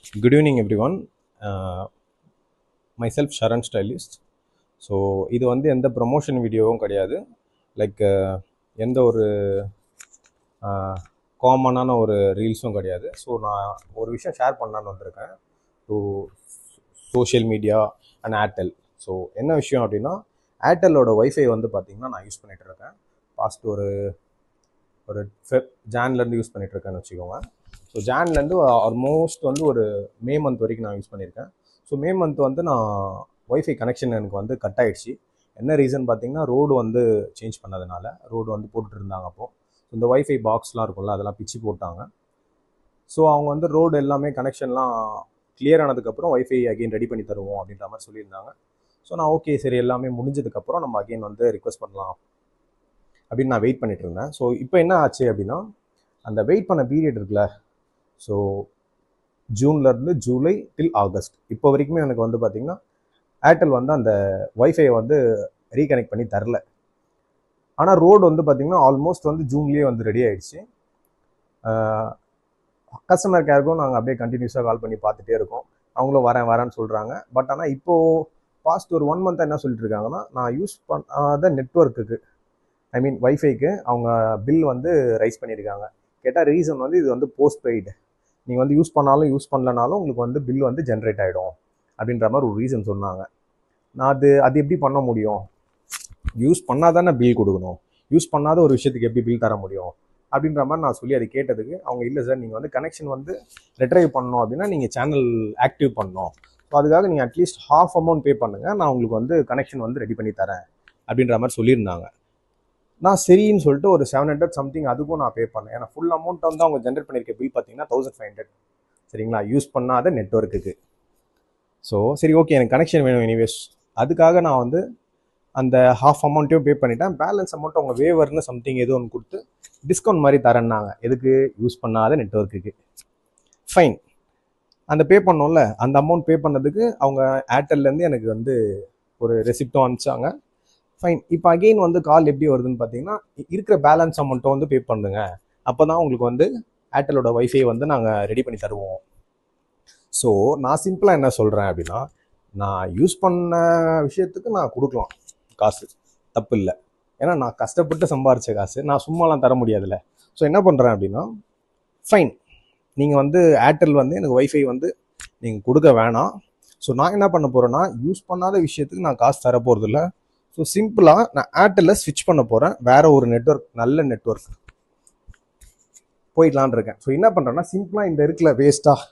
Good evening, everyone. Uh, myself Sharan Stylist. So இது வந்து எந்த ப்ரொமோஷன் வீடியோவும் கிடையாது. லைக் எந்த ஒரு காமனான ஒரு ரீல்ஸும் கிடையாது. ஸோ நான் ஒரு விஷயம் ஷேர் பண்ணலான்னு வந்திருக்கேன் to social media and Airtel. So என்ன விஷயம் அப்படின்னா, ஏர்டெல்லோட ஒய்ஃபை வந்து பார்த்திங்கன்னா நான் யூஸ் பண்ணிகிட்ருக்கேன். பாஸ்ட் ஒரு ஜான்லேருந்து யூஸ் பண்ணிகிட்ருக்கேன்னு வச்சுக்கோங்க. ஸோ ஜான்லேருந்து ஆல்மோஸ்ட் வந்து ஒரு மே மந்த் வரைக்கும் நான் யூஸ் பண்ணியிருக்கேன். ஸோ மே மந்த் வந்து நான் ஒய்ஃபை கனெக்ஷன் எனக்கு வந்து கட் ஆகிடுச்சு. என்ன ரீசன் பார்த்தீங்கன்னா, ரோடு வந்து சேஞ்ச் பண்ணதுனால ரோடு வந்து போட்டுட்டு இருந்தாங்க. அப்போது இந்த ஒய்ஃபை பாக்ஸ்லாம் இருக்கும்ல, அதெல்லாம் பிச்சு போட்டாங்க. ஸோ அவங்க வந்து ரோடு எல்லாமே கனெக்ஷன்லாம் கிளியர் ஆனதுக்கப்புறம் ஒய்ஃபை அகெயின் ரெடி பண்ணி தருவோம் அப்படின்ற மாதிரி சொல்லியிருந்தாங்க. ஸோ நான் ஓகே சரி எல்லாமே முடிஞ்சதுக்கப்புறம் நம்ம அகெயின் வந்து ரிக்வெஸ்ட் பண்ணலாம் அப்படின்னு நான் வெயிட் பண்ணிட்டு இருந்தேன். ஸோ இப்போ என்ன ஆச்சு அப்படின்னா, அந்த வெயிட் பண்ண பீரியட் இருக்குல்ல, ஸோ ஜூன்லேருந்து ஜூலை டில் ஆகஸ்ட் இப்போ வரைக்குமே எனக்கு வந்து பார்த்திங்கன்னா ஏர்டெல் வந்து அந்த ஒய்ஃபையை வந்து ரீகனெக்ட் பண்ணி தரல. ஆனால் ரோடு வந்து பார்த்திங்கன்னா ஆல்மோஸ்ட் வந்து ஜூன்லேயே வந்து ரெடி ஆகிடுச்சு. கஸ்டமர் கேருக்கும் நாங்கள் அப்படியே கண்டினியூஸாக கால் பண்ணி பார்த்துட்டே இருக்கோம். அவங்களும் வரேன்னு சொல்கிறாங்க. பட் ஆனால் இப்போது பாஸ்ட் ஒரு 1 மந்த்தாக என்ன சொல்லிட்டு இருக்காங்கன்னா, நான் யூஸ் பண்ணாத நெட்ஒர்க்குக்கு, ஐ மீன் ஒய்ஃபைக்கு அவங்க பில் வந்து ரைஸ் பண்ணியிருக்காங்க. கேட்டால் ரீசன் வந்து இது வந்து போஸ்ட் பெய்டு, நீங்கள் வந்து யூஸ் பண்ணாலும் யூஸ் பண்ணலனாலும் உங்களுக்கு வந்து பில் வந்து ஜென்ரேட் ஆகிடும் அப்படின்ற மாதிரி ஒரு ரீசன் சொன்னாங்க. நான் அது எப்படி பண்ண முடியும்? யூஸ் பண்ணால் தானே பில் கொடுக்கணும், யூஸ் பண்ணாத ஒரு விஷயத்துக்கு எப்படி பில் தர முடியும் அப்படின்ற மாதிரி நான் சொல்லி அது கேட்டதுக்கு அவங்க இல்லை சார், நீங்கள் வந்து கனெக்ஷன் வந்து ரெட்ரைவ் பண்ணணும் அப்படின்னா நீங்கள் சேனல் ஆக்டிவ் பண்ணணும். ஸோ அதுக்காக நீங்கள் அட்லீஸ்ட் ஹாஃப் அமௌண்ட் பே பண்ணுங்கள், நான் உங்களுக்கு வந்து கனெக்ஷன் வந்து ரெடி பண்ணி தரேன் அப்படின்ற மாதிரி சொல்லியிருந்தாங்க. நான் சரின்னு சொல்லிட்டு ஒரு 700 சம்திங் அதுக்கும் நான் பே பண்ணேன். ஏன்னா ஃபுல் அமௌண்ட் வந்து அவங்க ஜென்ரேட் பண்ணியிருக்க பில் பார்த்தீங்கன்னா 1500, சரிங்களா, யூஸ் பண்ணாத நெட்ஒர்க்குக்கு. ஸோ சரி ஓகே, எனக்கு கனெக்ஷன் வேணும் எனிவேஸ், அதுக்காக நான் வந்து அந்த ஹாஃப் அமௌண்ட்டையும் பே பண்ணிட்டேன். பேலன்ஸ் அமௌண்ட் அவங்க வேவர்னு சம்திங் ஏதோ ஒன்று கொடுத்து டிஸ்கவுண்ட் மாதிரி தரேன்னாங்க. எதுக்கு? யூஸ் பண்ணாத நெட்ஒர்க்குக்கு. ஃபைன், அந்த பே பண்ணோம்ல, அந்த அமௌண்ட் பே பண்ணதுக்கு அவங்க ஏர்டெல்லேருந்து எனக்கு வந்து ஒரு ரெசிப்டும் அனுப்பிச்சாங்க. ஃபைன், இப்போ அகெயின் வந்து கால் எப்படி வருதுன்னு பார்த்தீங்கன்னா, இருக்கிற பேலன்ஸ் அமௌண்ட்டை வந்து பே பண்ணுங்க, அப்போ தான் உங்களுக்கு வந்து ஏர்டெலோட ஒய்ஃபை வந்து நாங்கள் ரெடி பண்ணி தருவோம். ஸோ நான் சிம்பிளாக என்ன சொல்கிறேன் அப்படின்னா, நான் யூஸ் பண்ண விஷயத்துக்கு நான் கொடுக்கலாம் காசு, தப்பு இல்லை. ஏன்னா நான் கஷ்டப்பட்டு சம்பாரித்த காசு நான் சும்மாலாம் தர முடியாதுல்ல. ஸோ என்ன பண்ணுறேன் அப்படின்னா, ஃபைன், நீங்கள் வந்து ஏர்டெல் வந்து எனக்கு ஒய்ஃபை வந்து நீங்கள் கொடுக்க வேணாம். ஸோ நான் என்ன பண்ண போகிறேன்னா, யூஸ் பண்ணாத விஷயத்துக்கு நான் காசு தர போகிறதில்ல. ஸோ சிம்பிளாக நான் ஏர்டெல்லில் ஸ்விட்ச் பண்ண போகிறேன், வேறு ஒரு நெட்ஒர்க், நல்ல நெட்ஒர்க் போயிடலான் இருக்கேன். ஸோ என்ன பண்ணுறேன்னா, சிம்பிளாக இந்த இருக்குல்ல வேஸ்ட்டாக